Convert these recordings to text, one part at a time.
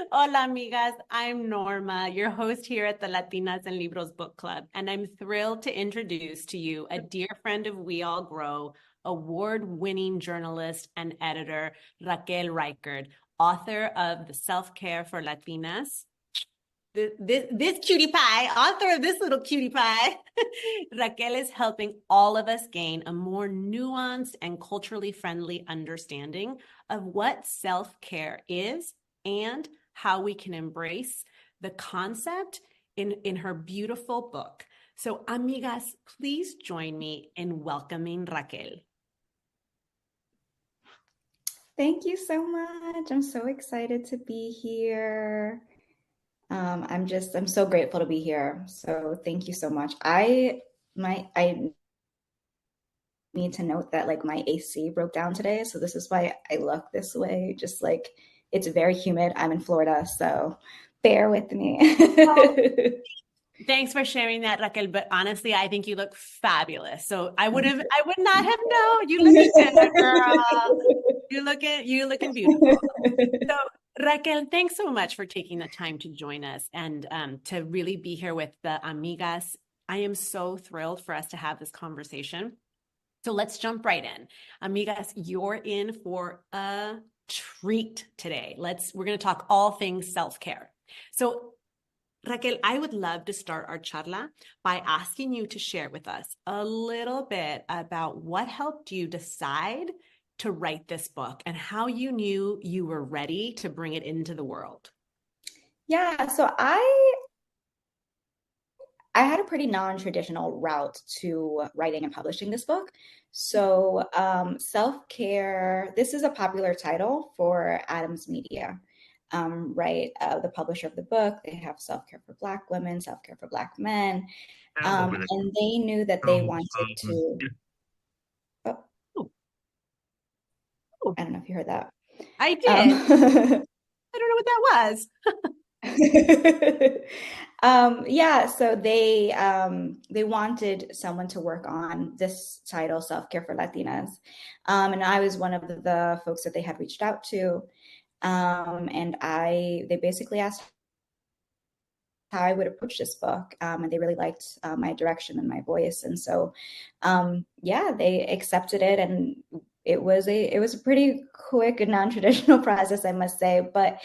Hola, amigas. I'm Norma, your host here at the Latinas en Libros Book Club, and I'm thrilled to introduce to you a dear friend of We All Grow, award-winning journalist and editor, Raquel Reichard, author of The Self-Care for Latinas. This cutie pie, author of this little cutie pie, Raquel is helping all of us gain a more nuanced and culturally friendly understanding of what self-care is and how we can embrace the concept in her beautiful book. So, amigas, please join me in welcoming Raquel. Thank you so much. I'm so excited to be here. I'm so grateful to be here. So thank you so much. I need to note that like my AC broke down today, so this is why I look this way. Just like it's very humid. I'm in Florida, so bear with me. Thanks for sharing that, Raquel. But honestly, I think you look fabulous. So I would not have known. You looking good, girl. You looking beautiful. So Raquel, thanks so much for taking the time to join us and to really be here with the amigas. I am so thrilled for us to have this conversation. So let's jump right in. Amigas, you're in for a treat today. We're going to talk all things self-care. So Raquel, I would love to start our charla by asking you to share with us a little bit about what helped you decide to write this book and how you knew you were ready to bring it into the world. Yeah, so I had a pretty non-traditional route to writing and publishing this book. So, self-care, this is a popular title for Adams Media, right? The publisher of the book, they have self-care for Black women, self-care for Black men. And they knew that they wanted to, oh, Oh, oh, I don't know if you heard that. I did. I don't know what that was. Yeah, so they wanted someone to work on this title, Self-Care for Latinas. And I was one of the folks that they had reached out to. And they basically asked how I would approach this book. And they really liked my direction and my voice. And so, yeah, they accepted it, and it was a pretty quick and non-traditional process, I must say. But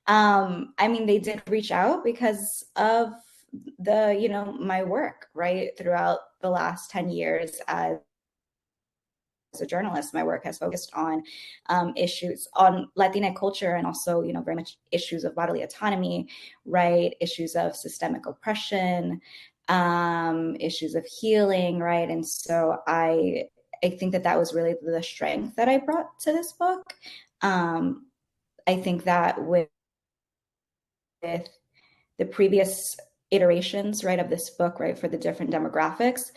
I mean, they did reach out because of my work, right? Throughout the last 10 years as a journalist, my work has focused on issues on Latina culture, and also, very much issues of bodily autonomy, right? Issues of systemic oppression, issues of healing, right? And so I think that was really the strength that I brought to this book. I think that with the previous iterations, right, of this book, right, for the different demographics,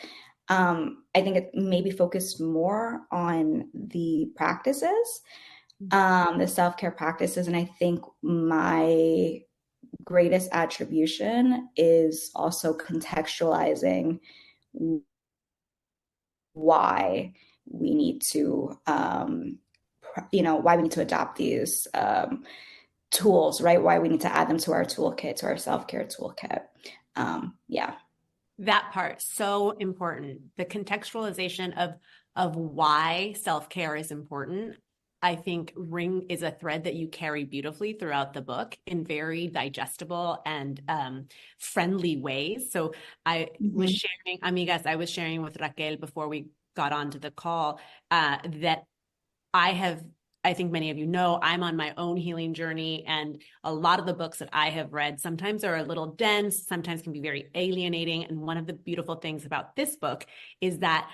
I think it maybe focused more on the practices, the self-care practices. And I think my greatest attribution is also contextualizing why we need to, why we need to adopt these tools, right? Why we need to add them to our toolkit, to our self-care toolkit. Yeah. That part, so important. The contextualization of why self-care is important, I think is a thread that you carry beautifully throughout the book in very digestible and friendly ways. So I was sharing, amigas, I was sharing with Raquel before we got onto the call that I think many of you know, I'm on my own healing journey, and a lot of the books that I have read sometimes are a little dense, sometimes can be very alienating. And one of the beautiful things about this book is that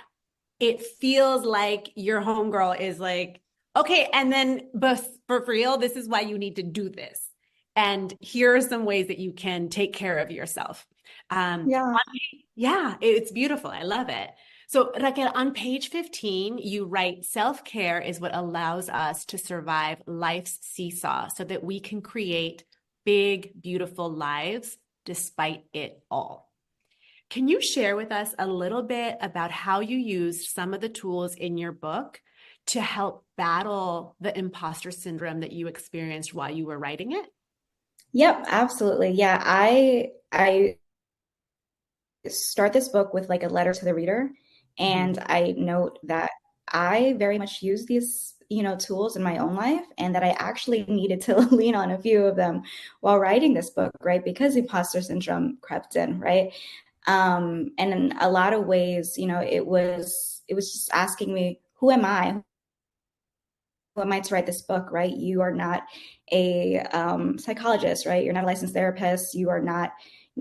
it feels like your homegirl is like, okay, and then but for real, this is why you need to do this. And here are some ways that you can take care of yourself. Yeah, it's beautiful. I love it. So Raquel, on page 15, you write, self-care is what allows us to survive life's seesaw so that we can create big, beautiful lives despite it all. Can you share with us a little bit about how you used some of the tools in your book to help battle the imposter syndrome that you experienced while you were writing it? Yep, absolutely. Yeah, I start this book with like a letter to the reader, Mhm. and I note that I very much use these, tools in my own life, and that I actually needed to lean on a few of them while writing this book, right? Because imposter syndrome crept in, right? And in a lot of ways, it was just asking me, who am I? Who am I to write this book, right? You are not a psychologist, right? You're not a licensed therapist. You are not,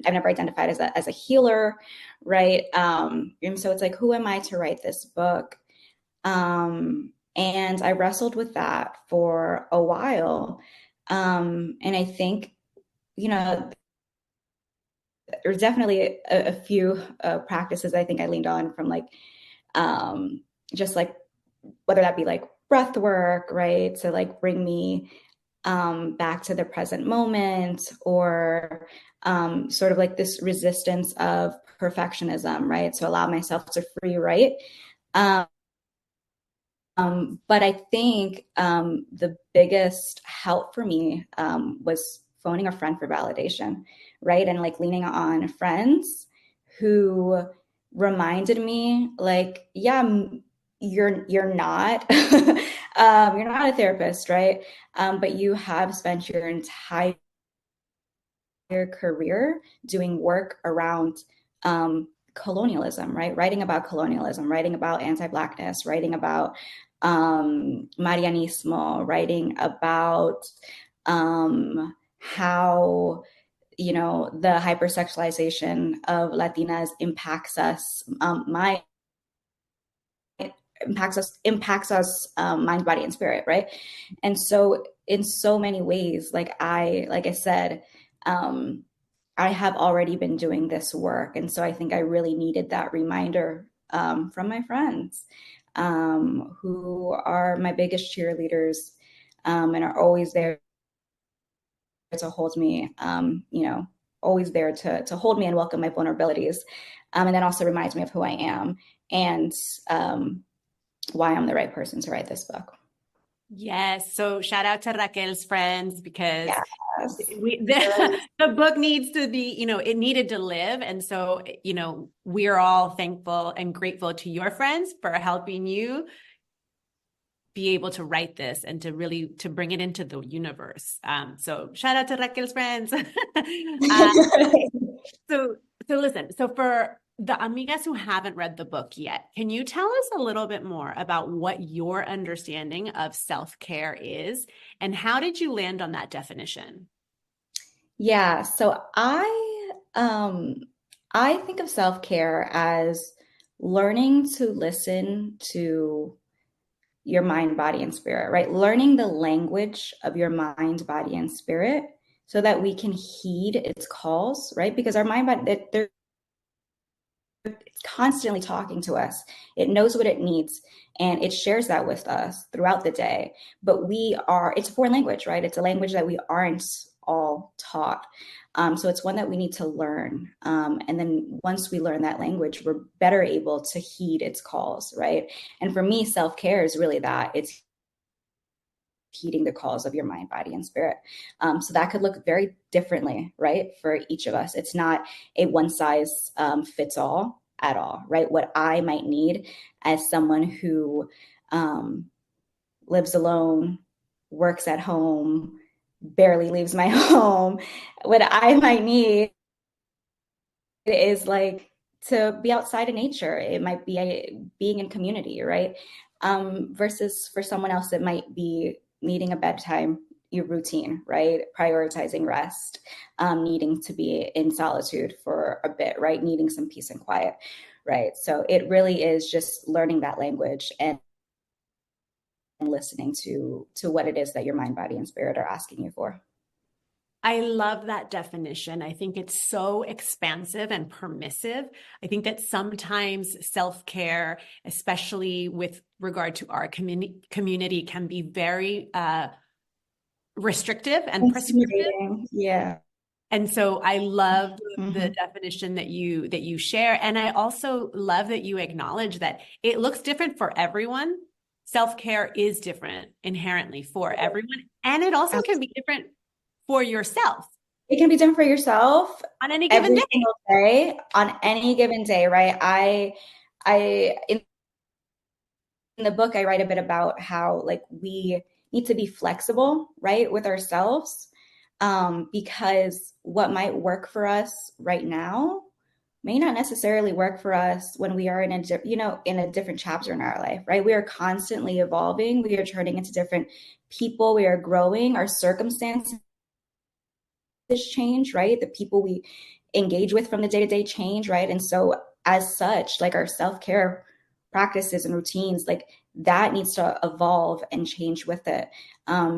I've never identified as a healer, right? And so it's like, who am I to write this book? And I wrestled with that for a while. And I think, you know, there's definitely a few practices I think I leaned on from like, just like, whether that be like breath work, right? To like bring me back to the present moment, or sort of like this resistance of perfectionism, right? So allow myself to free write. Um, but I think the biggest help for me was phoning a friend for validation, right? And like leaning on friends who reminded me, like, yeah, you're not you're not a therapist, right? But you have spent your entire career doing work around colonialism, right? Writing about colonialism, writing about anti-Blackness, writing about Marianismo, writing about how the hypersexualization of Latinas impacts us, mind, body, and spirit, right? And so in so many ways, like I said, um, I have already been doing this work. And so I think I really needed that reminder from my friends, who are my biggest cheerleaders, and are always there to hold me, always there to hold me and welcome my vulnerabilities. And that also reminds me of who I am, and why I'm the right person to write this book. Yes. So shout out to Raquel's friends because Yes. the book needs to be, it needed to live. And so, we're all thankful and grateful to your friends for helping you be able to write this and to really to bring it into the universe. So shout out to Raquel's friends. So, so listen, so for the amigas who haven't read the book yet, can you tell us a little bit more about what your understanding of self-care is and how did you land on that definition? Yeah, so I think of self-care as learning to listen to your mind, body, and spirit, right? Learning the language of your mind, body, and spirit so that we can heed its calls, right? Because our mind, body, they're it's constantly talking to us. It knows what it needs, and it shares that with us throughout the day. But it's a foreign language, right? It's a language that we aren't all taught. So it's one that we need to learn. And then once we learn that language, we're better able to heed its calls, right? And for me, self care is really that. It's heeding the calls of your mind, body, and spirit. So that could look very differently, right, for each of us. It's not a one size fits all at all, right? What I might need as someone who um, lives alone, works at home, barely leaves my home, what I might need is like to be outside in nature. It might be being in community, right? Versus for someone else, it might be needing a bedtime your routine, right? Prioritizing rest, needing to be in solitude for a bit, right? Needing some peace and quiet, right? So it really is just learning that language and listening to what it is that your mind, body, and spirit are asking you for. I love that definition. I think it's so expansive and permissive. I think that sometimes self-care, especially with regard to our community, can be very restrictive and prescriptive. Intimidating. Yeah. And so I love the Mm-hmm. definition that you share. And I also love that you acknowledge that it looks different for everyone. Self-care is different inherently for everyone. And it also can be different for yourself. it can be different for yourself on any given every day. single day on any given day, right? I in the book I write a bit about how like we need to be flexible, right, with ourselves, because what might work for us right now may not necessarily work for us when we are in a in a different chapter in our life, right? We are constantly evolving, we are turning into different people, we are growing, our circumstances change, right? The people we engage with from the day-to-day change, right? And so as such, like our self-care practices and routines, like that needs to evolve and change with it,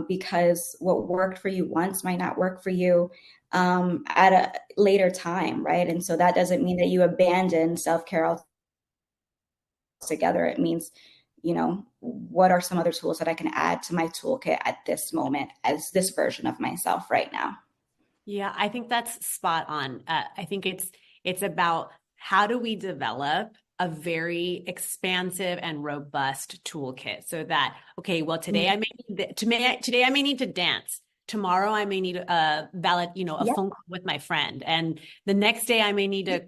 because what worked for you once might not work for you at a later time, right? And so that doesn't mean that you abandon self-care altogether. It means, what are some other tools that I can add to my toolkit at this moment as this version of myself right now? Yeah, I think that's spot on. I think it's about how do we develop a very expansive and robust toolkit so that, okay, well, today I may need today I may need to dance. Tomorrow I may need a valid, a Yep. phone call with my friend, and the next day I may need to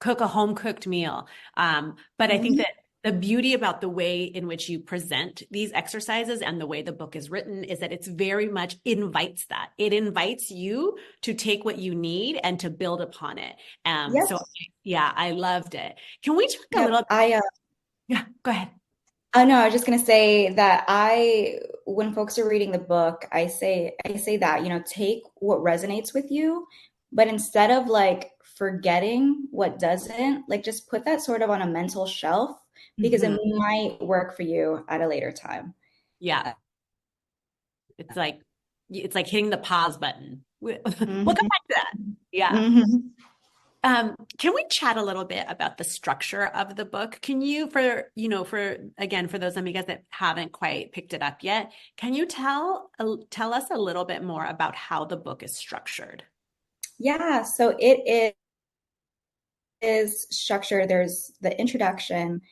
cook a home cooked meal. But I think Mhm. that the beauty about the way in which you present these exercises and the way the book is written is that it's very much invites that. It invites you to take what you need and to build upon it. Yep. So yeah, I loved it. Can we talk a Yep. little? Yeah, go ahead. I know, I was just gonna say that when folks are reading the book, I say that, take what resonates with you, but instead of like forgetting what doesn't, like just put that sort of on a mental shelf because it Mhm. might work for you at a later time. Yeah, it's like hitting the pause button. We'll come Mhm. back to that. Yeah. Mhm. Can we chat a little bit about the structure of the book? Can you, for again, for those amigas that haven't quite picked it up yet, can you tell us a little bit more about how the book is structured? Yeah, so it is structured. There's the introduction,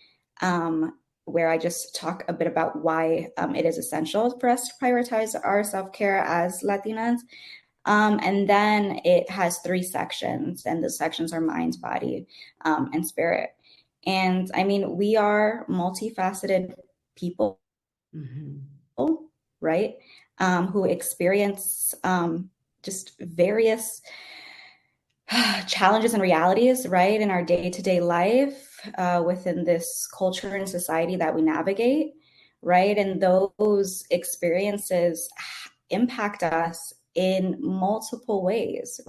where I just talk a bit about why it is essential for us to prioritize our self care as Latinas. And then it has three sections, and the sections are mind, body, and spirit. And I mean, we are multifaceted people, Mhm. right? Who experience just various challenges and realities, right, in our day to day life, within this culture and society that we navigate, right? And those experiences impact us in multiple ways,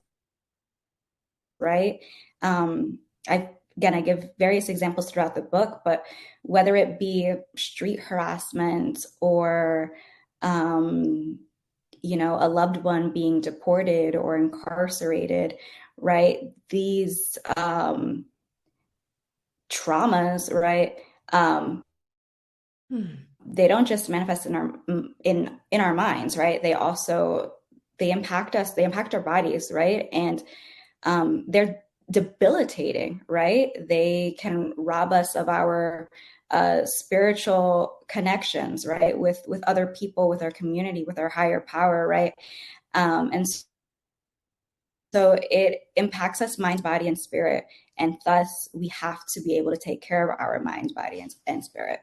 right? Um, I give various examples throughout the book, but whether it be street harassment or um, a loved one being deported or incarcerated, right? These traumas, right? Um, Hmm. they don't just manifest in our minds, right? They impact us. They impact our bodies, right? And they're debilitating, right? They can rob us of our spiritual connections, right? With other people, with our community, with our higher power, right? And so it impacts us mind, body, and spirit. And thus, we have to be able to take care of our mind, body, and spirit.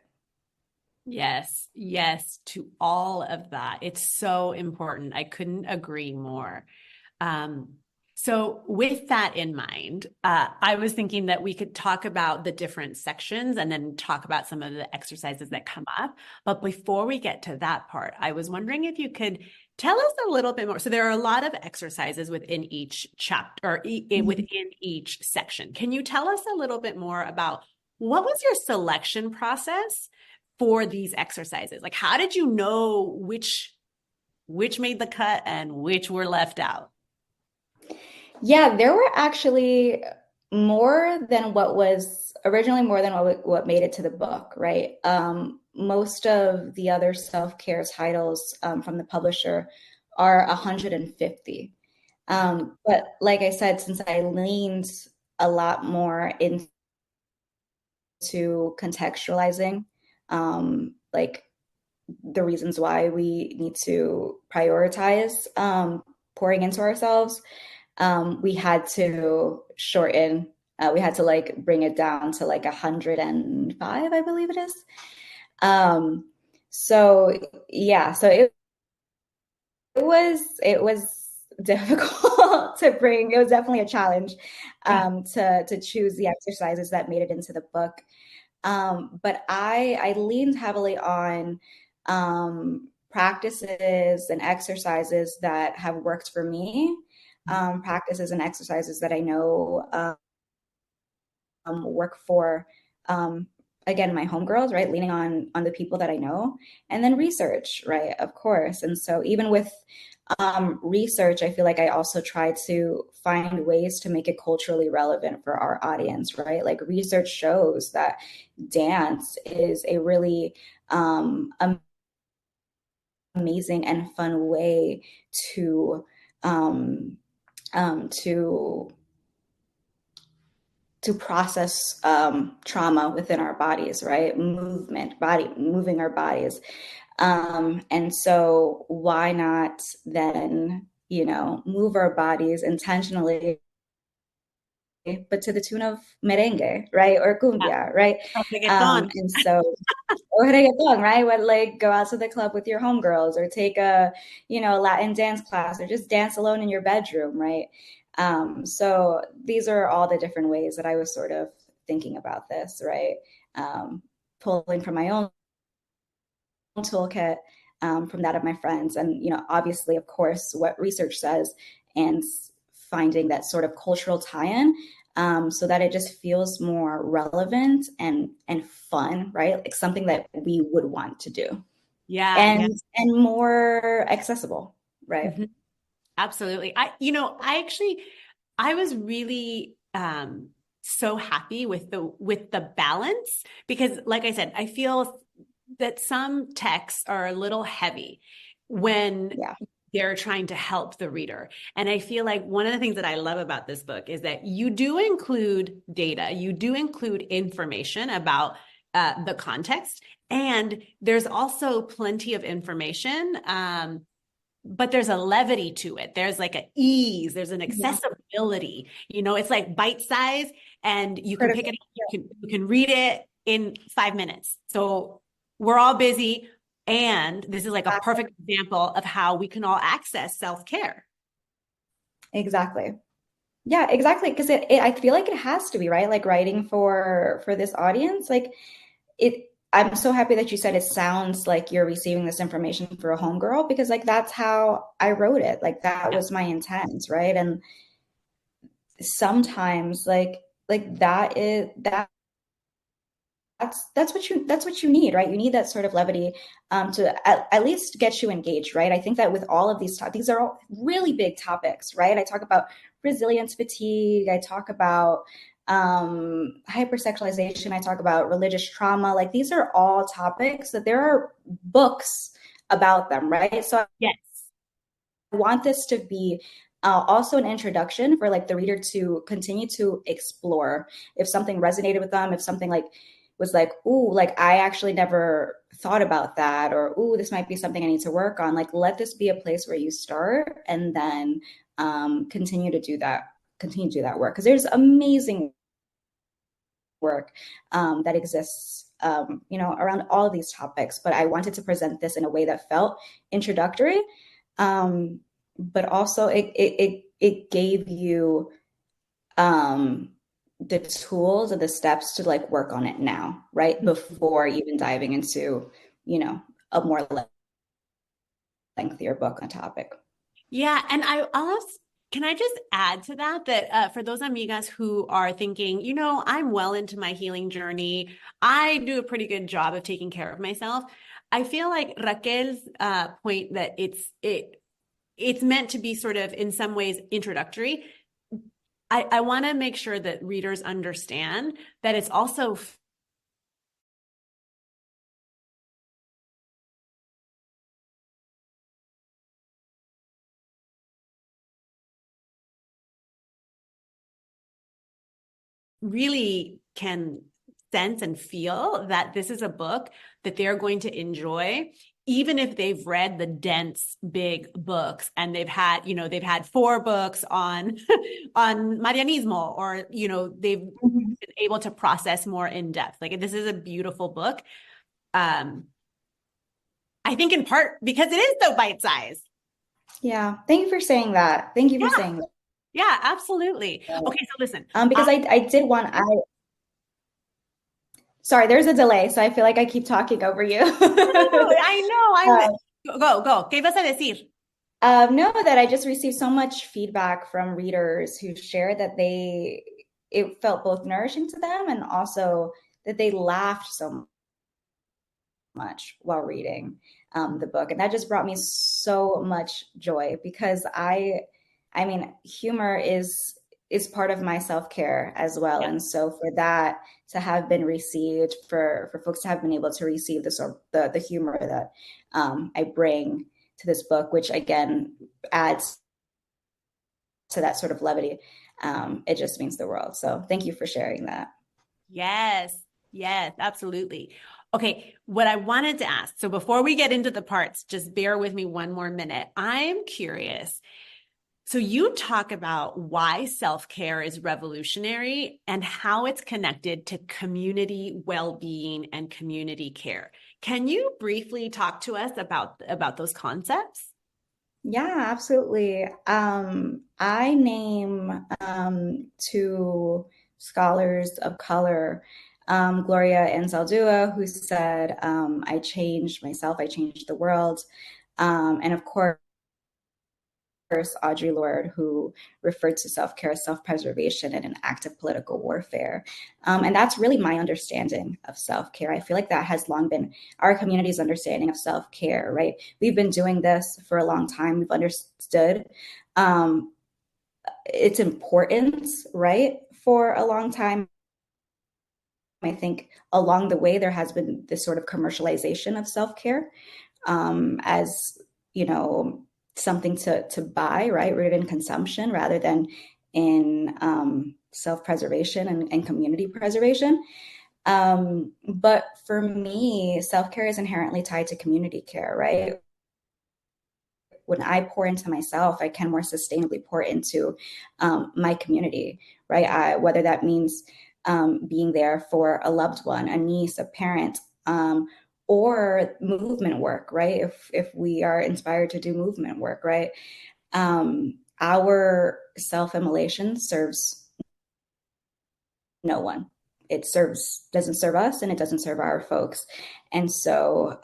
Yes, yes, to all of that. It's so important. I couldn't agree more. Um, so with that in mind, I was thinking that we could talk about the different sections and then talk about some of the exercises that come up. But before we get to that part, I was wondering if you could tell us a little bit more. So there are a lot of exercises within each chapter or Mhm. within each section. Can you tell us a little bit more about what was your selection process for these exercises? Like, how did you know which made the cut and which were left out? Yeah, there were actually more than what made it to the book, right? Most of the other self-care titles from the publisher are 150. But like I said, since I leaned a lot more into contextualizing, like the reasons why we need to prioritize pouring into ourselves, we had to shorten. We had to like bring it down to like 105, I believe it is. Um, so yeah, so it was difficult to bring. It was definitely a challenge Yeah. to choose the exercises that made it into the book. But I leaned heavily on practices and exercises that have worked for me, practices and exercises that I know work for um, again my homegirls, right? Leaning on the people that I know, and then research, right? Of course. And so even with research, I feel like I also try to find ways to make it culturally relevant for our audience, right? Like research shows that dance is a really amazing and fun way to um, to process trauma within our bodies, right? Movement, body, moving our bodies. And so why not then, move our bodies intentionally, but to the tune of merengue, right? Or Yeah. cumbia, right? Reggaeton. And so, or reggaeton, right? Would like go out to the club with your homegirls or take a, Latin dance class or just dance alone in your bedroom, right? So these are all the different ways that I was sort of thinking about this, right? Um, Pulling from my own toolkit, from that of my friends, and obviously, of course, what research says, and finding that sort of cultural tie-in, so that it just feels more relevant and fun, right? Like something that we would want to do, Yeah, yeah. and more accessible, right? Mhm. Absolutely. I was really so happy with the balance because like I said, I feel that some texts are a little heavy when Yeah, they're trying to help the reader. And I feel like one of the things that I love about this book is that you do include data, you do include information about the context, and there's also plenty of information. But there's a levity to it. There's like an ease, there's an yeah, accessibility. It's like bite size and you can pick critical. it up, you can read it in 5 minutes. So we're all busy. And this is like a perfect example of how we can all access self-care. Exactly. Yeah, exactly. Because I feel like it has to be, right? Like writing for this audience, like it. I'm so happy that you said it sounds like you're receiving this information for a homegirl because like that's how I wrote it. Like that Yeah. was my intent, right? And sometimes like that is that's what you need, right? You need that sort of levity to at least get you engaged, right? I think that with all of these are all really big topics, right? I talk about resilience fatigue, I talk about hypersexualization, I talk about religious trauma. Like these are all topics that there are books about them, right? So Yes. I want this to be also an introduction for like the reader to continue to explore. If something resonated with them, if something like was like, ooh, like I actually never thought about that, or ooh, this might be something I need to work on. Like, let this be a place where you start and then continue to do that, work. Because there's amazing work that exists, around all of these topics. But I wanted to present this in a way that felt introductory, um, but also it gave you um, the tools and the steps to like work on it now, right? Before even diving into, a more lengthier book on topic. Yeah, and I'll ask, can I just add to that for those amigas who are thinking, I'm well into my healing journey, I do a pretty good job of taking care of myself. I feel like Raquel's point that it's meant to be sort of in some ways introductory. I want to make sure that readers understand that it's also really can sense and feel that this is a book that they're going to enjoy, even if they've read the dense big books and they've had 4 books on on Marianismo, or they've Mhm. been able to process more in depth. Like, this is a beautiful book. um I think in part because it is so bite-sized. Yeah. Thank you for saying that. Thank you for Yeah, saying yeah, absolutely. that. Okay, so listen. Because I did want I sorry, there's a delay, so I feel like I keep talking over you. I know. Um, Go. ¿Qué ibas a decir? no, that I just received so much feedback from readers who shared that it felt both nourishing to them and also that they laughed so much while reading the book, and that just brought me so much joy because I mean, humor is part of my self care as well, Yeah. and so for that to have been received, for folks to have been able to receive the humor that I bring to this book, which again adds to that sort of levity, it just means the world. So thank you for sharing that. Yes, yes, absolutely. Okay, what I wanted to ask, so before we get into the parts, just bear with me one more minute. I'm curious. So you talk about why self-care is revolutionary and how it's connected to community well-being and community care. Can you briefly talk to us about those concepts? Yeah, absolutely. I name two scholars of color, Gloria Anzaldúa, who said, I changed myself, I changed the world. And of course, Audre Lorde, who referred to self care as self preservation and an act of political warfare. And that's really my understanding of self care. I feel like that has long been our community's understanding of self care, right? We've been doing this for a long time, we've understood um, its importance, right, for a long time. I think along the way, there has been this sort of commercialization of self care as you know something to buy, right, rooted in consumption rather than in self-preservation and community preservation. But for me, self-care is inherently tied to community care, right? When I pour into myself, I can more sustainably pour into my community, right? Whether that means being there for a loved one, a niece, a parent, or movement work, right? If we are inspired to do movement work, right? Our self-immolation serves no one. It doesn't serve us, and it doesn't serve our folks. And so,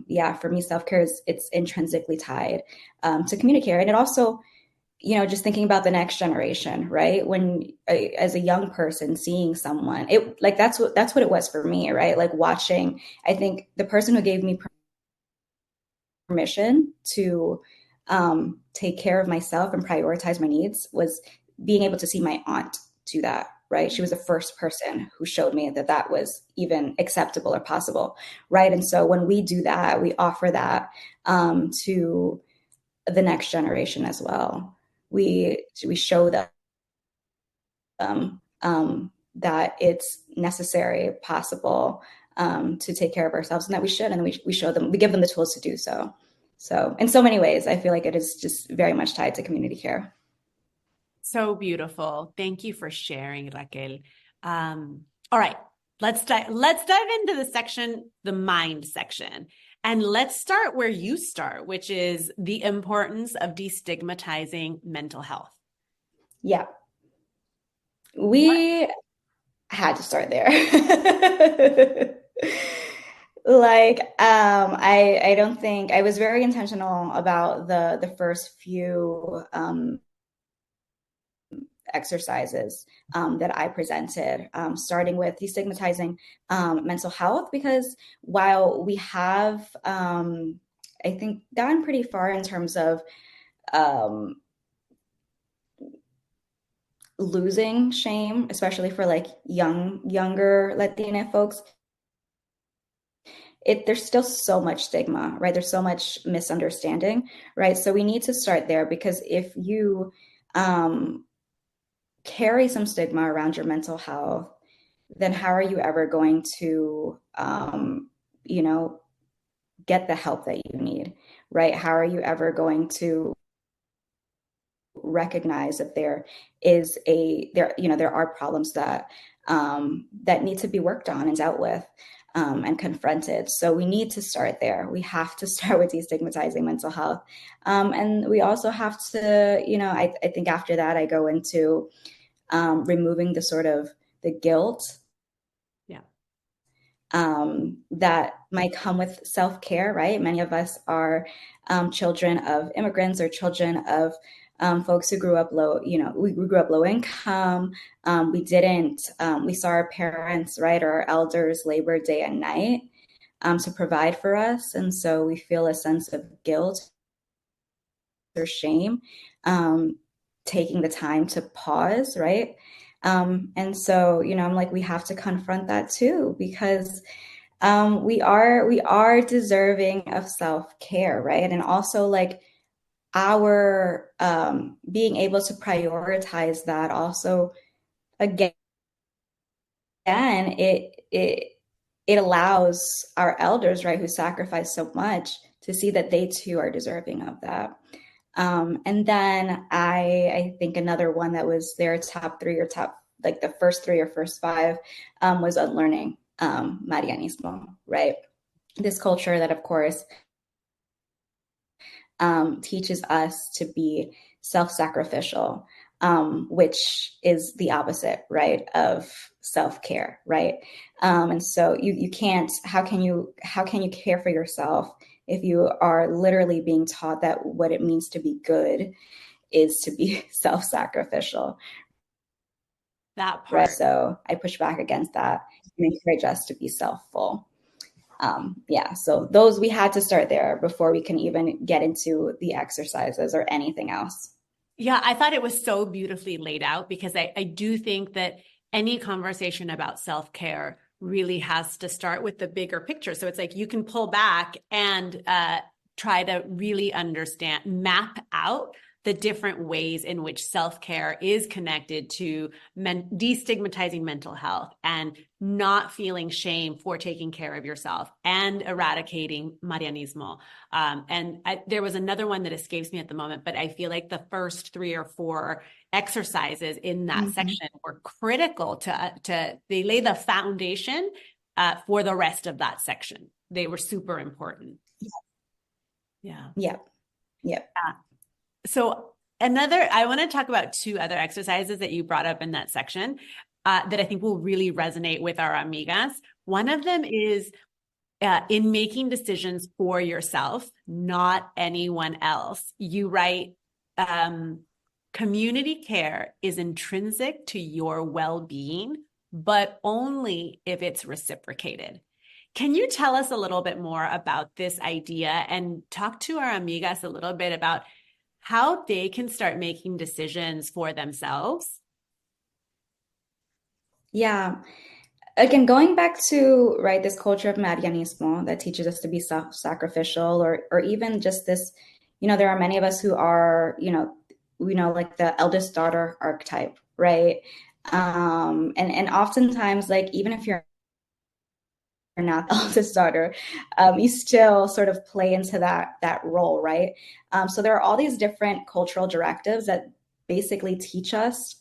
yeah, for me, self-care it's intrinsically tied to community care. And it also, just thinking about the next generation, right? When as a young person seeing someone, it like that's what it was for me, right? Like watching, I think the person who gave me permission to take care of myself and prioritize my needs was being able to see my aunt do that, right? She was the first person who showed me that that was even acceptable or possible, right? And so when we do that, we offer that to the next generation as well. We show them that it's necessary, possible, to take care of ourselves, and that we should, and we show them, we give them the tools to do so. So in so many ways, I feel like it is just very much tied to community care. So beautiful. Thank you for sharing, Raquel. All right, let's dive into the mind section. And let's start where you start, which is the importance of destigmatizing mental health. Yeah, What? we had to start there. Like, I don't think I was very intentional about the first few exercises that I presented, starting with destigmatizing mental health, because while we have, I think, gone pretty far in terms of um, losing shame, especially for like younger Latina folks, there's still so much stigma, right? There's so much misunderstanding, right? So we need to start there, because if you um, carry some stigma around your mental health, then how are you ever going to, you know, get the help that you need, right? How are you ever going to recognize that there are problems that need to be worked on and dealt with, and confronted. So we need to start there. We have to start with destigmatizing mental health. And we also have to, I think after that, I go into removing the sort of the guilt Yeah. that might come with self-care, right? Many of us are children of immigrants or children of folks who grew up low, we grew up low income. We saw our parents, right, or our elders labor day and night to provide for us. And so we feel a sense of guilt or shame, taking the time to pause, right? And so, I'm like, we have to confront that too, because we are deserving of self-care, right? And also like our being able to prioritize that also, again, it allows our elders, right, who sacrificed so much, to see that they too are deserving of that. And then I think another one that was their top three, or top, like the first three or first five, was unlearning Marianismo, right? This culture that, of course, teaches us to be self-sacrificial, which is the opposite, right, of self-care, right? And so you can't. How can you care for yourself if you are literally being taught that what it means to be good is to be self-sacrificial, That right? part. So I push back against that and encourage us to be self-full. Yeah, so those, we had to start there before we can even get into the exercises or anything else. Yeah, I thought it was so beautifully laid out, because I do think that any conversation about self-care really has to start with the bigger picture. So it's like you can pull back and try to really understand, map out the different ways in which self-care is connected to destigmatizing mental health and not feeling shame for taking care of yourself and eradicating Marianismo. There was another one that escapes me at the moment, but I feel like the first three or four exercises in that section were critical to they lay the foundation for the rest of that section. They were super important. Yeah. Yep. Yep. So I want to talk about two other exercises that you brought up in that section that I think will really resonate with our amigas. One of them is in making decisions for yourself, not anyone else. You write, community care is intrinsic to your well-being, but only if it's reciprocated. Can you tell us a little bit more about this idea and talk to our amigas a little bit about how they can start making decisions for themselves? Yeah. Again, going back to, right, this culture of Marianismo that teaches us to be self-sacrificial, or even just this, there are many of us who are, like the eldest daughter archetype, right? And oftentimes, like, even if you're not the eldest daughter, you still sort of play into that role, right? So there are all these different cultural directives that basically teach us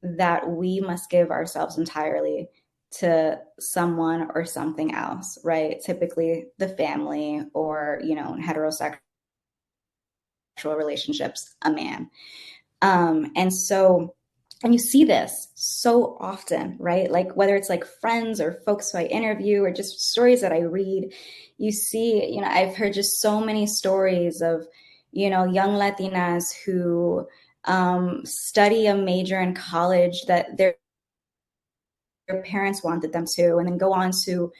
that we must give ourselves entirely to someone or something else, right? Typically the family, or, in heterosexual relationships, a man. And you see this so often, right? Like whether it's like friends or folks who I interview or just stories that I read, you see, I've heard just so many stories of, young Latinas who study a major in college that their parents wanted them to, and then go on to,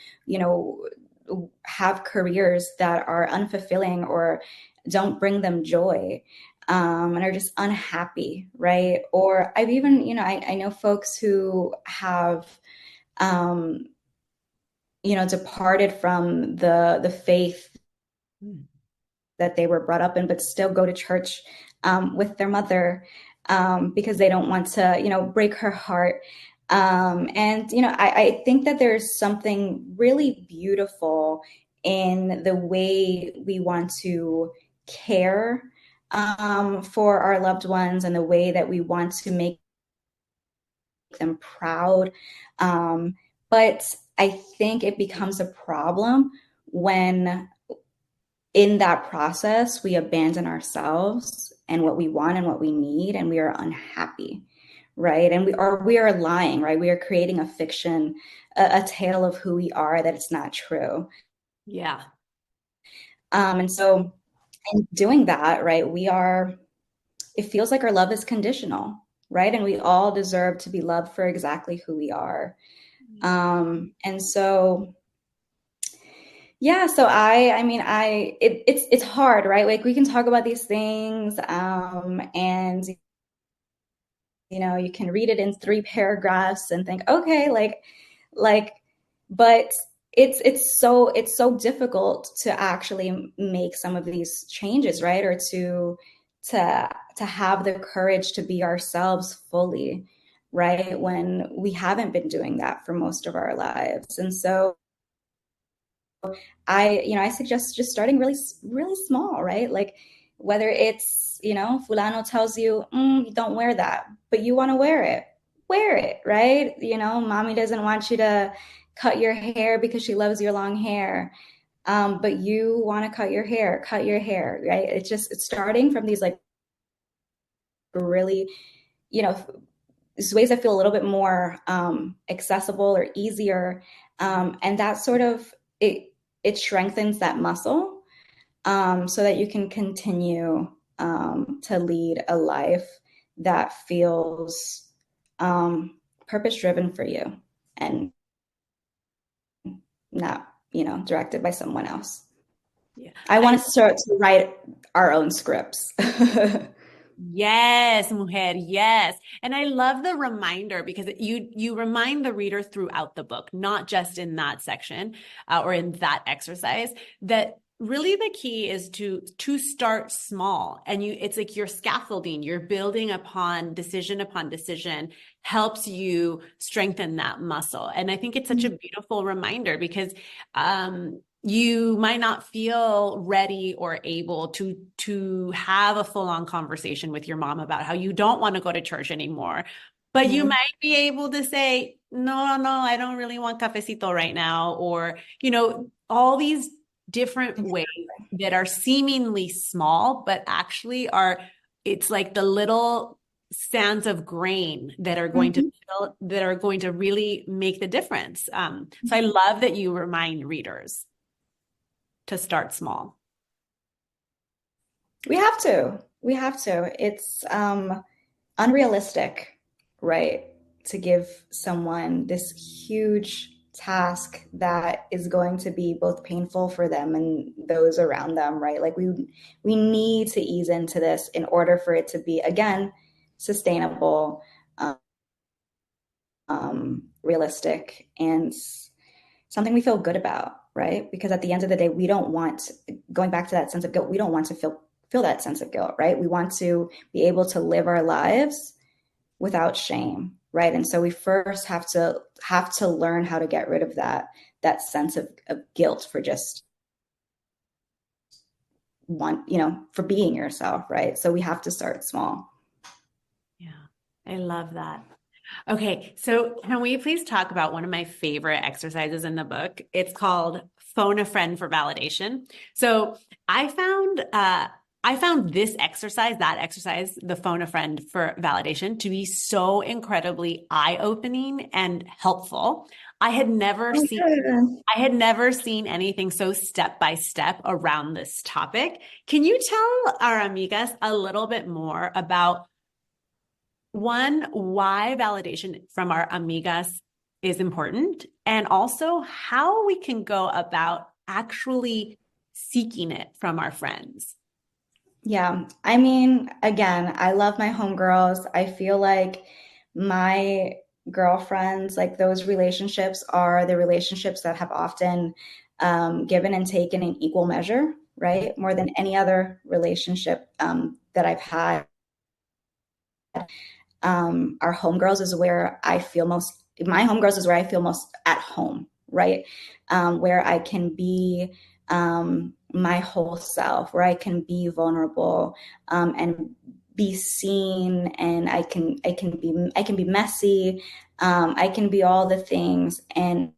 have careers that are unfulfilling or don't bring them joy, and are just unhappy, right? Or I've even, I know folks who have, departed from the faith that they were brought up in, but still go to church with their mother, because they don't want to, break her heart. And I think that there's something really beautiful in the way we want to care for our loved ones and the way that we want to make them proud. But I think it becomes a problem when in that process we abandon ourselves and what we want and what we need, and we are unhappy, right? And we are lying, right? We are creating a fiction, a tale of who we are that it's not true. Yeah. And so in doing that, right, it feels like our love is conditional, right? And we all deserve to be loved for exactly who we are. And so, yeah, so I mean, it's hard, right? Like we can talk about these things, and you can read it in 3 paragraphs and think, okay, like, but it's so difficult to actually make some of these changes, right? Or to have the courage to be ourselves fully, right? When we haven't been doing that for most of our lives. And so I suggest just starting really, really small, right? Like whether it's, Fulano tells you, you don't wear that, but you want to wear it, right? Mommy doesn't want you to cut your hair because she loves your long hair. But you want to cut your hair, right? It's starting from these like really, you know, ways that feel a little bit more accessible or easier. And that sort of, it strengthens that muscle, so that you can continue to lead a life that feels purpose driven for you and not, directed by someone else. Yeah. I want to start to write our own scripts. Yes, mujer, yes. And I love the reminder because you remind the reader throughout the book, not just in that section or in that exercise, that really the key is to start small. And it's like you're scaffolding, you're building upon decision helps you strengthen that muscle. And I think it's such a beautiful reminder because you might not feel ready or able to have a full-on conversation with your mom about how you don't want to go to church anymore. But you might be able to say, no, I don't really want cafecito right now. Or, all these different ways that are seemingly small, but actually it's like the little sands of grain that are going to really make the difference. So I love that you remind readers to start small. We have to. It's unrealistic, right? To give someone this huge task that is going to be both painful for them and those around them, right? Like we need to ease into this in order for it to be, again, sustainable, realistic, and something we feel good about, right? Because at the end of the day, we don't want, going back to that sense of guilt, we don't want to feel that sense of guilt, right? We want to be able to live our lives without shame, right? And so we first have to learn how to get rid of that sense of guilt for just for being yourself, right? So we have to start small. Yeah, I love that. Okay, so can we please talk about one of my favorite exercises in the book? It's called Phone a Friend for Validation. So I found this exercise, the Phone a Friend for Validation, to be so incredibly eye-opening and helpful. I had never seen anything so step by step around this topic. Can you tell our amigas a little bit more about one, why validation from our amigas is important, and also how we can go about actually seeking it from our friends? Yeah. I mean, again, I love my homegirls. I feel like my girlfriends, like those relationships are the relationships that have often given and taken in equal measure, right? More than any other relationship that I've had. Our homegirls is where I feel most, my homegirls is where I feel most at home, right? Where I can be my whole self, where I can be vulnerable and be seen, and I can be messy, I can be all the things, and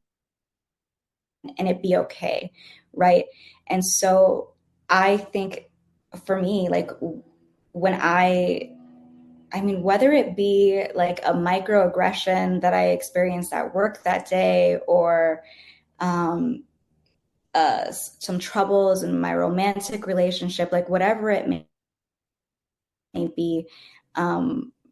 it be okay, right? And so I think for me, like when I mean, whether it be like a microaggression that I experienced at work that day, or um, some troubles in my romantic relationship, like whatever it may be,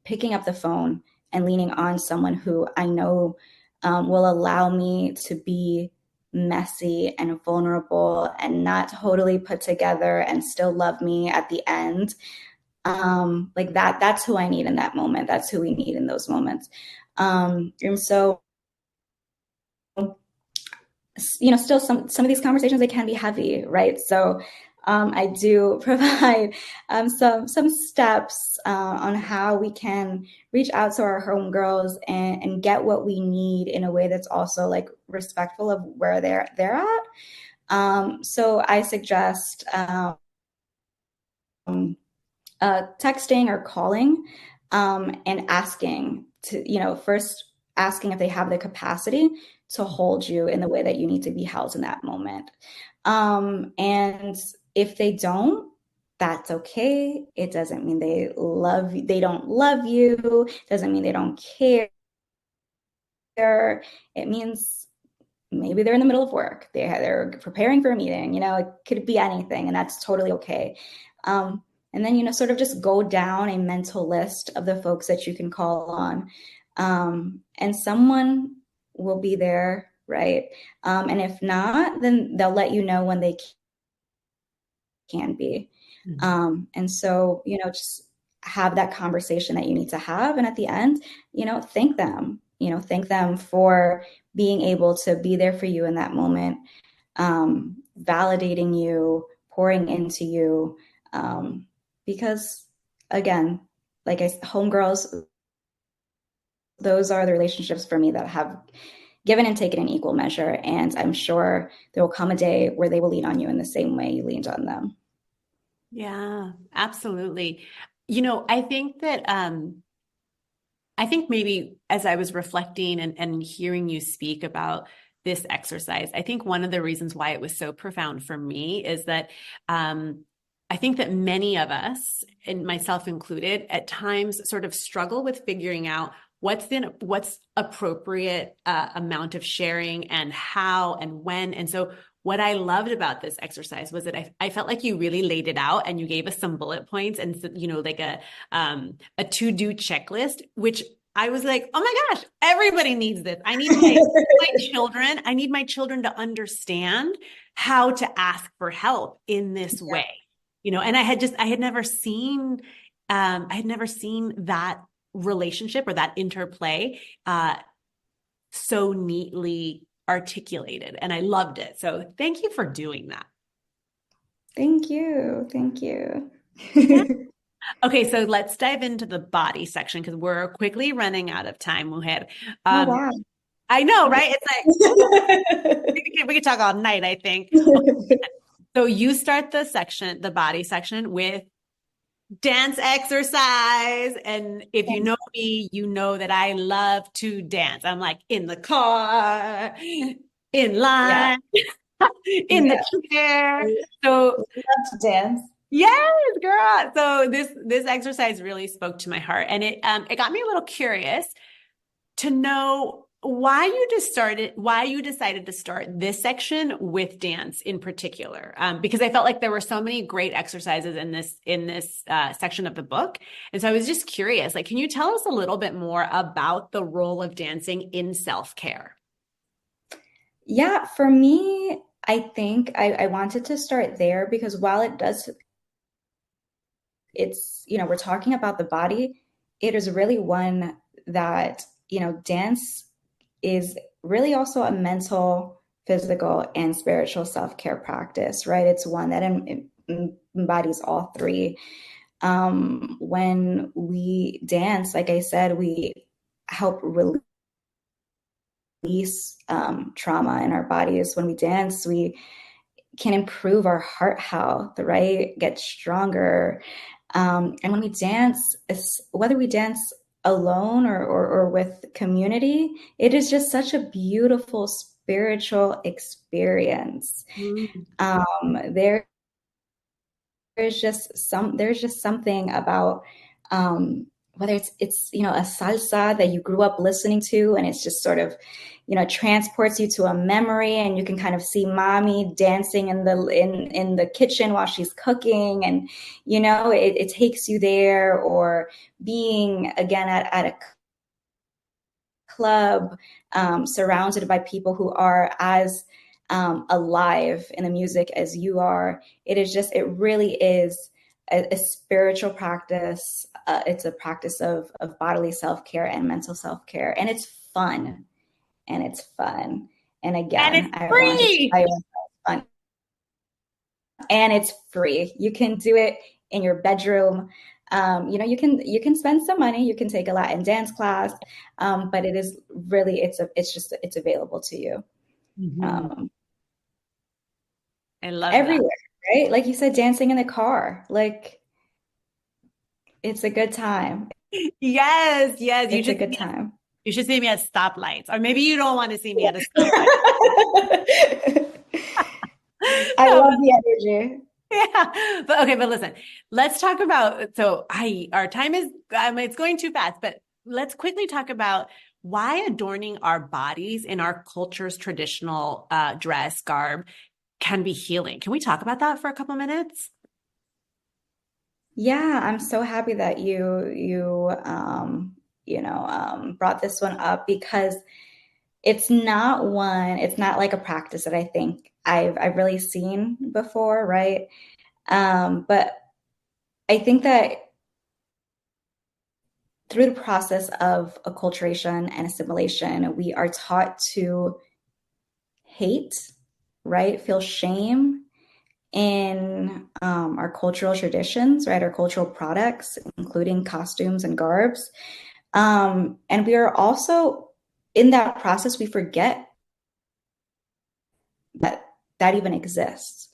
picking up the phone and leaning on someone who I know will allow me to be messy and vulnerable and not totally put together and still love me at the end. Like that's who I need in that moment. That's who we need in those moments. And so, still some of these conversations, they can be heavy, right? So I do provide some steps on how we can reach out to our homegirls and get what we need in a way that's also like respectful of where they're at. So I suggest texting or calling, and asking to, first asking if they have the capacity to hold you in the way that you need to be held in that moment. And if they don't, that's okay. It doesn't mean they don't love you. It doesn't mean they don't care. It means maybe they're in the middle of work. They're preparing for a meeting. It could be anything, and that's totally okay. And then, sort of just go down a mental list of the folks that you can call on. And someone will be there, right? And if not, then they'll let you know when they can be. And so, just have that conversation that you need to have. And at the end, thank them for being able to be there for you in that moment, validating you, pouring into you. Because again, like homegirls, those are the relationships for me that have given and taken in equal measure. And I'm sure there will come a day where they will lean on you in the same way you leaned on them. Yeah, absolutely. I think that I think maybe as I was reflecting and hearing you speak about this exercise, I think one of the reasons why it was so profound for me is that I think that many of us, and myself included, at times sort of struggle with figuring out what's appropriate amount of sharing and how and when. And so what I loved about this exercise was that I felt like you really laid it out and you gave us some bullet points and, like a to-do checklist, which I was like, oh my gosh, everybody needs this. I need I need my children to understand how to ask for help in this way. And I had never seen that relationship or that interplay so neatly articulated, and I loved it. So thank you for doing that. Thank you. Thank you. Yeah. Okay, so let's dive into the body section because we're quickly running out of time, Mujer. Oh, wow. I know, right? It's like we could talk all night, I think. So you start the body section with dance exercise. And if you know me, you know that I love to dance. I'm like in the car, in Yeah. line, in Yeah. the chair. I So love to dance. yes, girl. So this exercise really spoke to my heart, and it got me a little curious to know why you decided to start this section with dance in particular, because I felt like there were so many great exercises in this section of the book. And so I was just curious, like, can you tell us a little bit more about the role of dancing in self-care? Yeah, for me, I think I wanted to start there because while we're talking about the body, it is really one that, dance is really also a mental, physical, and spiritual self-care practice, right? It's one that embodies all three. When we dance, like I said, we help release release trauma in our bodies. When we dance, we can improve our heart health, right? Get stronger. And when we dance, whether we dance alone or with community, it is just such a beautiful spiritual experience. Mm. There's there's just something about whether it's a salsa that you grew up listening to, and it's just sort of transports you to a memory, and you can kind of see mommy dancing in the kitchen while she's cooking, and it takes you there, or being again at a club, surrounded by people who are as alive in the music as you are. It really is a spiritual practice. It's a practice of bodily self-care and mental self-care. And it's fun. And it's fun. And And it's again, I want to free. tell you, it's fun. And it's free. You can do it in your bedroom. You can spend some money. You can take a Latin dance class, but it is really it's available to you Mhm. um, I love that. everywhere, right? Like you said, dancing in the car, like it's a good time. Yes, yes. It's a good time. You should see me at stoplights, or maybe you don't want to see me at a stoplight. I No, love the energy. yeah. But listen, let's talk about, our time is, it's going too fast, but let's quickly talk about why adorning our bodies in our culture's traditional dress garb can be healing. Can we talk about that for a couple minutes? Yeah, I'm so happy that you brought this one up, because it's not like a practice that I think I've really seen before, right? But I think that through the process of acculturation and assimilation, we are taught to hate, right? Feel shame in our cultural traditions, right? Our cultural products, including costumes and garbs. And we are also, in that process, we forget that that even exists,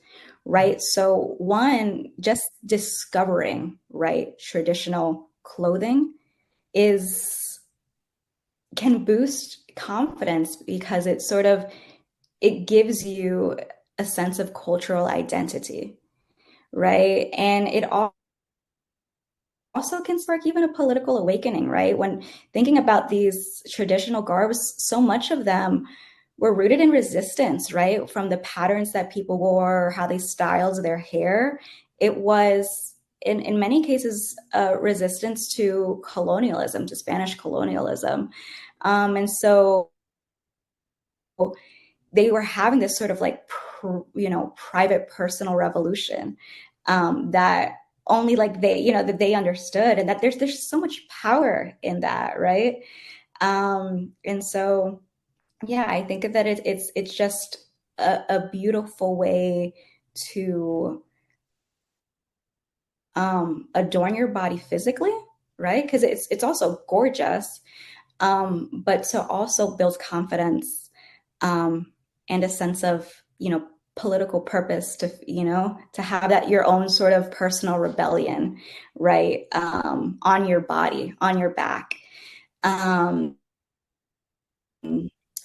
right? So, one, just discovering, right, traditional clothing is can boost confidence, because it gives you a sense of cultural identity, right? And it also can spark even a political awakening, right? When thinking about these traditional garbs, so much of them were rooted in resistance, right? From the patterns that people wore, how they styled their hair. It was, in many cases, resistance to colonialism, to Spanish colonialism. And so they were having this sort of like, private personal revolution, that only like that they understood, and that there's so much power in that, right? And so, yeah, I think that it's just a beautiful way to adorn your body physically, right? Because it's also gorgeous, but to also build confidence, and a sense of political purpose, to have that your own sort of personal rebellion, right, on your body, on your back. Um,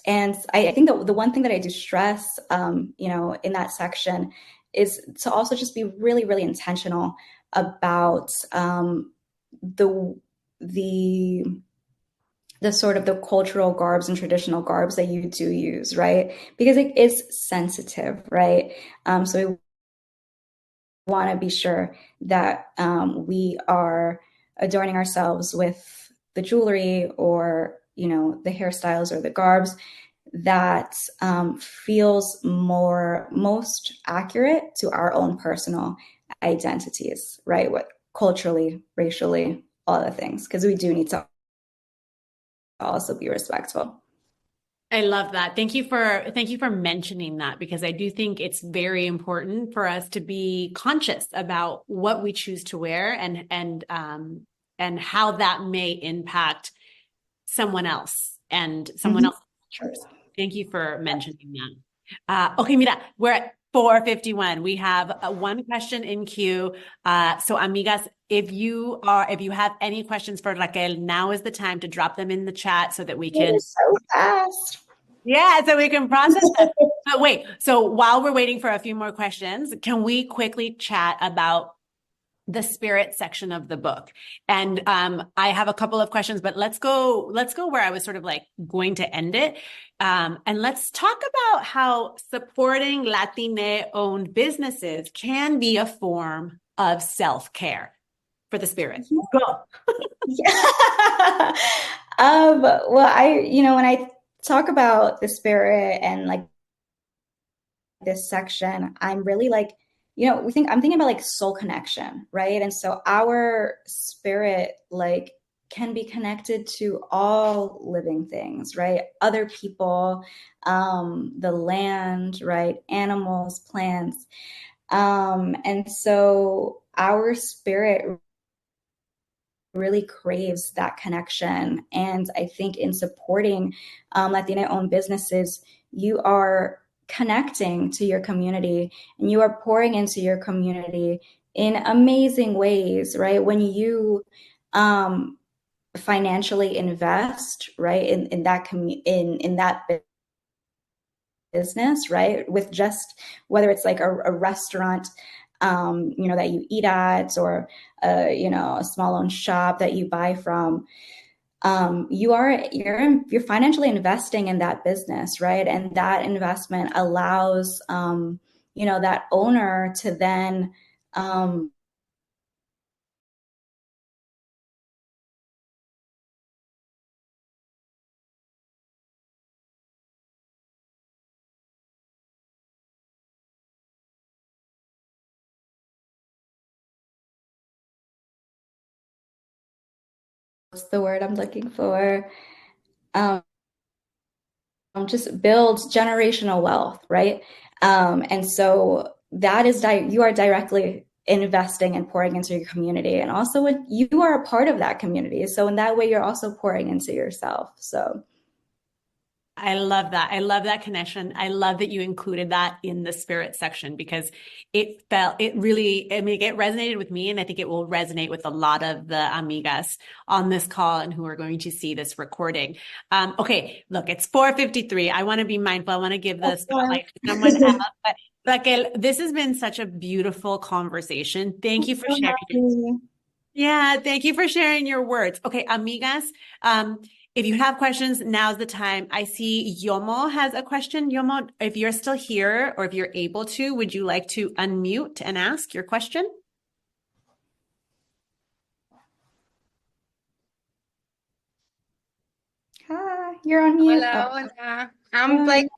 and I think that the one thing that I do stress, in that section, is to also just be really, really intentional about the the the sort of the cultural garbs and traditional garbs that you do use, right? Because it is sensitive, right? So we want to be sure that we are adorning ourselves with the jewelry, or the hairstyles or the garbs that feels most accurate to our own personal identities, right? What culturally, racially, all the things, because we do need to also be respectful. I love that. Thank you for mentioning that, because I do think it's very important for us to be conscious about what we choose to wear, and how that may impact someone else and someone Mhm. else's Sure. Thank you for mentioning that. Okay, mira, we're at 4:51. We have one question in queue. So amigas, if you have any questions for Raquel, now is the time to drop them in the chat so that we It can. is so fast. Yeah, so we can process that. But wait, so while we're waiting for a few more questions, can we quickly chat about the spirit section of the book? And I have a couple of questions, but let's go where I was sort of like going to end it. And let's talk about how supporting Latine-owned businesses can be a form of self-care for the spirit. Go. Yeah. Well, when I talk about the spirit and like this section, I'm really like, I'm thinking about like soul connection, right? And so our spirit like can be connected to all living things, right? Other people, the land, right? Animals, plants. And so our spirit really craves that connection. And I think in supporting Latina-owned businesses, you are connecting to your community and you are pouring into your community in amazing ways, right? When you financially invest, right, in that business, right, with just whether it's like a restaurant that you eat at, or a small owned shop that you buy from, you're financially investing in that business, right? And that investment allows that owner to then what's the word I'm looking for? Um, just build generational wealth, right? And so that is you are directly investing and pouring into your community, and also when you are a part of that community. So in that way, you're also pouring into yourself. So I love that. I love that connection. I love that you included that in the spirit section because it resonated with me, and I think it will resonate with a lot of the amigas on this call and who are going to see this recording. Okay, look, it's 4:53. I want to be mindful. I want to give the spotlight to someone else. But Raquel, this has been such a beautiful conversation. Thank you for sharing. Yeah, thank you for sharing your words. Okay, amigas, if you have questions, now's the time. I see Yomo has a question. Yomo, if you're still here or if you're able to, would you like to unmute and ask your question? Hi, you're on mute. Hola, hola. I'm like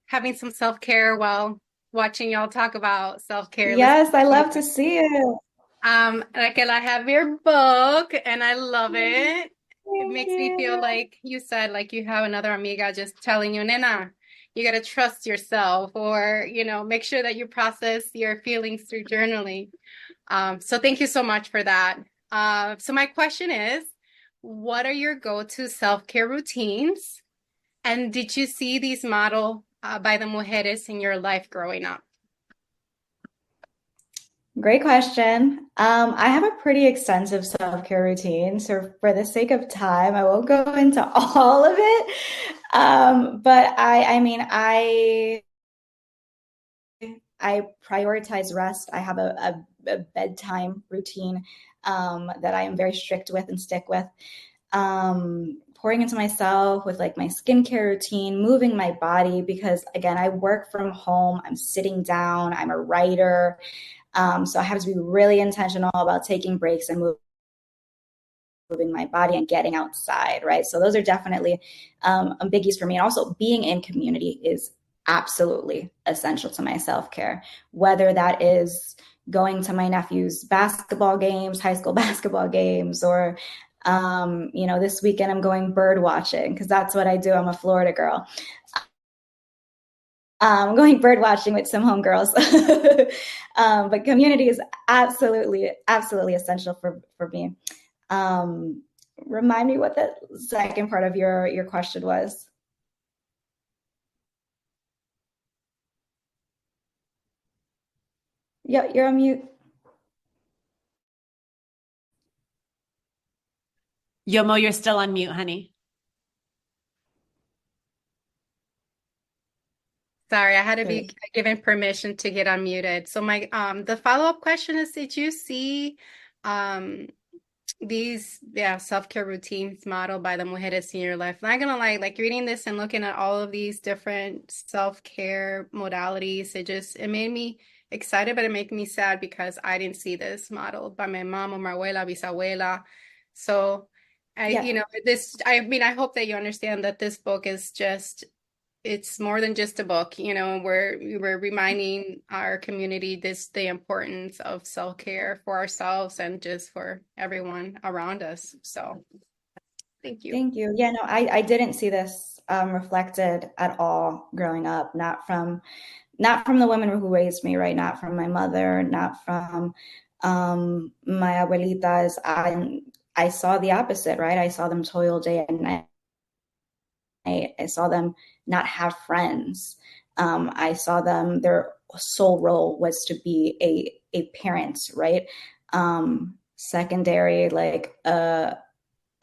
having some self-care while watching y'all talk about self-care. Yes, I love to see it. Raquel, I have your book and I love it. It Thank makes me feel you. like you said, like you have another amiga just telling you, Nena, you got to trust yourself, or, make sure that you process your feelings through journaling. So thank you so much for that. So my question is, what are your go-to self-care routines? And did you see these modeled by the mujeres in your life growing up? Great question. I have a pretty extensive self-care routine, so for the sake of time, I won't go into all of it. But I prioritize rest. I have a bedtime routine that I am very strict with and stick with. Pouring into myself with like my skincare routine, moving my body, because again, I work from home. I'm sitting down. I'm a writer. So I have to be really intentional about taking breaks and moving my body and getting outside, right? So those are definitely biggies for me. And also being in community is absolutely essential to my self-care, whether that is going to my nephew's basketball games, high school basketball games, or this weekend I'm going bird watching because that's what I do. I'm a Florida girl. I'm going bird watching with some homegirls. But community is absolutely, absolutely essential for me. Remind me what the second part of your question was. Yeah, you're on mute. Yomo, you're still on mute, honey. Sorry, I had to There be given permission to get unmuted. So my the follow-up question is, did you see um these self-care routines modeled by the Mujeres in Your Life? Not gonna lie, like reading this and looking at all of these different self-care modalities, it made me excited, but it made me sad because I didn't see this modeled by my mom or my abuela, bisabuela. So Yeah. I mean, I hope that you understand that this book is just, it's more than just a book. We're reminding our community the importance of self-care for ourselves and just for everyone around us. So thank you. Thank you. Yeah, no, I didn't see this reflected at all growing up, not from the women who raised me, right? Not from my mother, not from my abuelitas. I saw the opposite, right? I saw them toil day and night. I saw them not have friends. I saw them, their sole role was to be a parent, right? Secondary, like a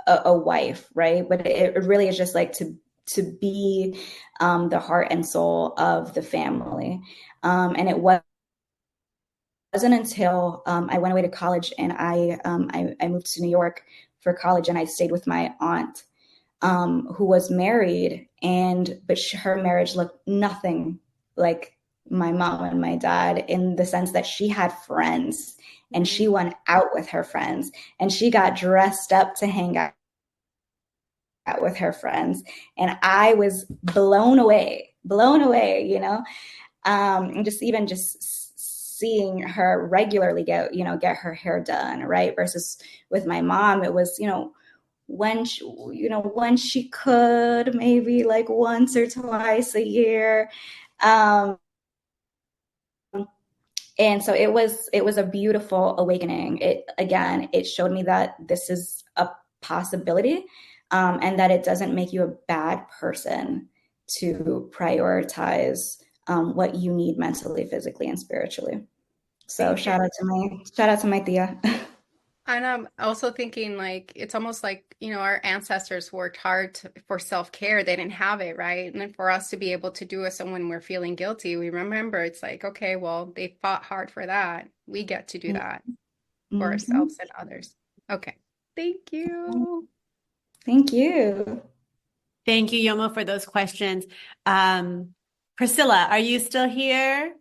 wife, right? But it really is just like to be the heart and soul of the family. And it wasn't until I went away to college and I moved to New York for college, and I stayed with my aunt who was married, but her marriage looked nothing like my mom and my dad, in the sense that she had friends and she went out with her friends and she got dressed up to hang out with her friends. And I was blown away, and just seeing her regularly get her hair done, right? Versus with my mom, it was, when she could, maybe like once or twice a year. And so it was a beautiful awakening. It showed me that this is a possibility, and that it doesn't make you a bad person to prioritize what you need mentally, physically, and spiritually. So Thank you. shout out to my tia. And I'm also thinking, like, it's almost like, our ancestors worked hard for self-care. They didn't have it, right? And then for us to be able to do it, so when we're feeling guilty, we remember it's like, okay, well, they fought hard for that. We get to do that for Mm-hmm. ourselves and others. Okay. Thank you. Thank you. Thank you, Yomo, for those questions. Priscilla, are you still here?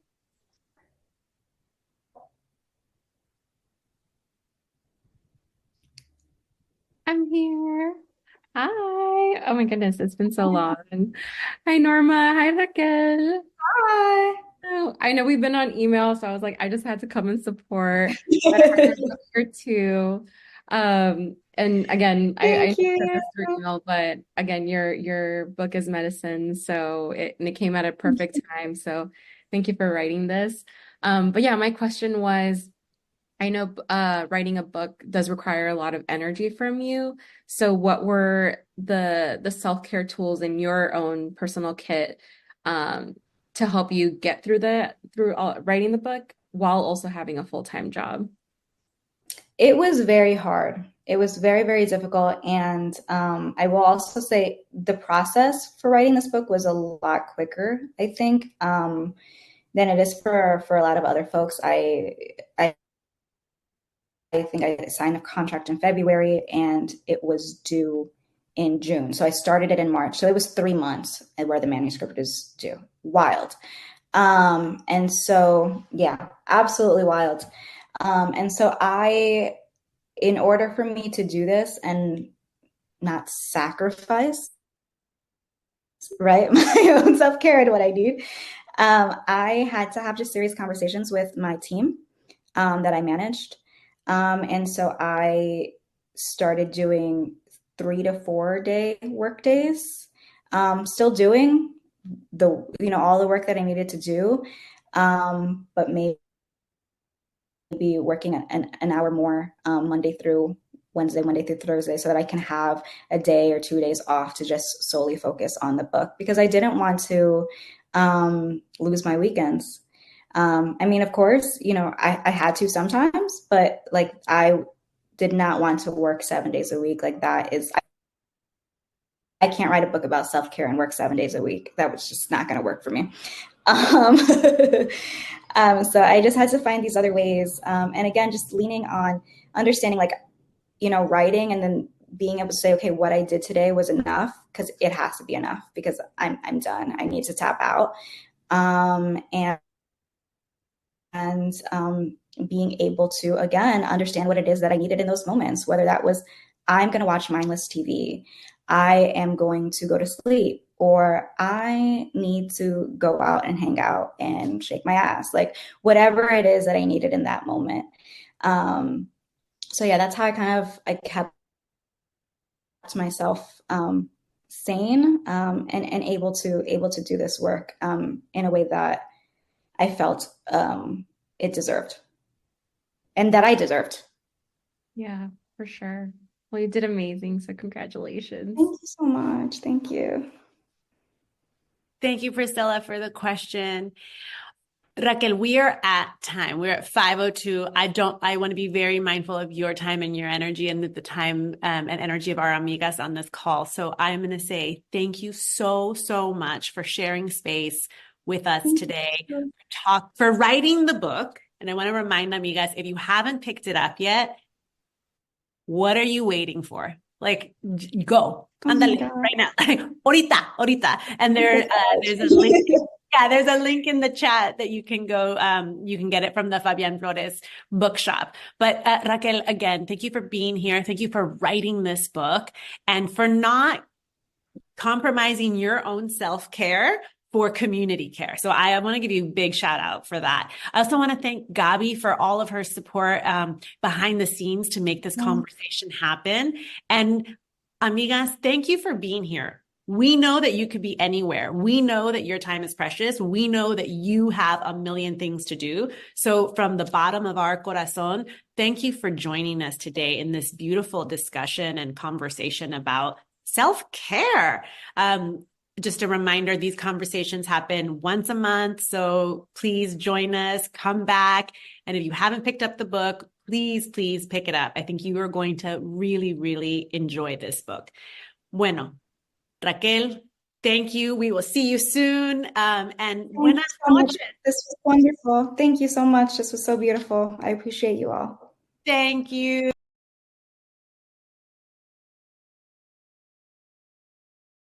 I'm here. Hi. Oh my goodness, it's been so long. Hi, Norma. Hi, Raquel. Hi. Oh, I know we've been on email, so I was like, I just had to come and support. But I heard you're here too. And again, I Thank said you. this through email, but again, your book is medicine, so it came at a perfect time. So thank you for writing this. But yeah, my question was, I know writing a book does require a lot of energy from you. So what were the self-care tools in your own personal kit um, to help you get through writing the book while also having a full-time job? It was very hard. It was very, very difficult. And I will also say the process for writing this book was a lot quicker, I think, than it is for a lot of other folks. I think I signed a contract in February and it was due in June. So I started it in March. So it was 3 months where the manuscript is due. Wild. And so, yeah, absolutely wild. And so in order for me to do this and not sacrifice, right, my own self-care and what I need, I had to have just serious conversations with my team that I managed. And so I started doing 3 to 4 day work days, still doing all the work that I needed to do, but maybe working an hour more Monday through Thursday, so that I can have a day or 2 days off to just solely focus on the book, because I didn't want to lose my weekends. I mean, of course, I had to sometimes, but like I did not want to work 7 days a week. Like that is, I can't write a book about self-care and work 7 days a week. That was just not going to work for me. Um, so I just had to find these other ways. And again, just leaning on understanding, like, writing and then being able to say, okay, what I did today was enough, because it has to be enough, because I'm done. I need to tap out. And being able to, again, understand what it is that I needed in those moments, whether that was, I'm going to watch mindless TV, I am going to go to sleep, or I need to go out and hang out and shake my ass, like whatever it is that I needed in that moment. So yeah, that's how I kept myself sane, and able to do this work in a way that I felt it deserved, and that I deserved. Yeah, for sure. Well, you did amazing, so congratulations. Thank you so much. Thank you. Thank you, Priscilla, for the question. Raquel, we are at time. We're at 5:02. I want to be very mindful of your time and your energy, and the time and energy of our amigas on this call. So I'm going to say thank you so, so much for sharing space with us today, for writing the book. And I want to remind amigas, if you haven't picked it up yet, what are you waiting for? Like, go. Andale, right now. Ahorita. And there's a link. Yeah, there's a link in the chat that you can go, you can get it from the Fabian Flores bookshop. But Raquel, again, thank you for being here. Thank you for writing this book and for not compromising your own self-care for community care. So I want to give you a big shout out for that. I also want to thank Gabi for all of her support behind the scenes to make this conversation happen. And amigas, thank you for being here. We know that you could be anywhere. We know that your time is precious. We know that you have a million things to do. So from the bottom of our corazón, thank you for joining us today in this beautiful discussion and conversation about self-care. Just a reminder, these conversations happen once a month. So please join us, come back. And if you haven't picked up the book, please pick it up. I think you are going to really, really enjoy this book. Bueno, Raquel, thank you. We will see you soon. And buenas noches. This was wonderful. Thank you so much. This was so beautiful. I appreciate you all. Thank you.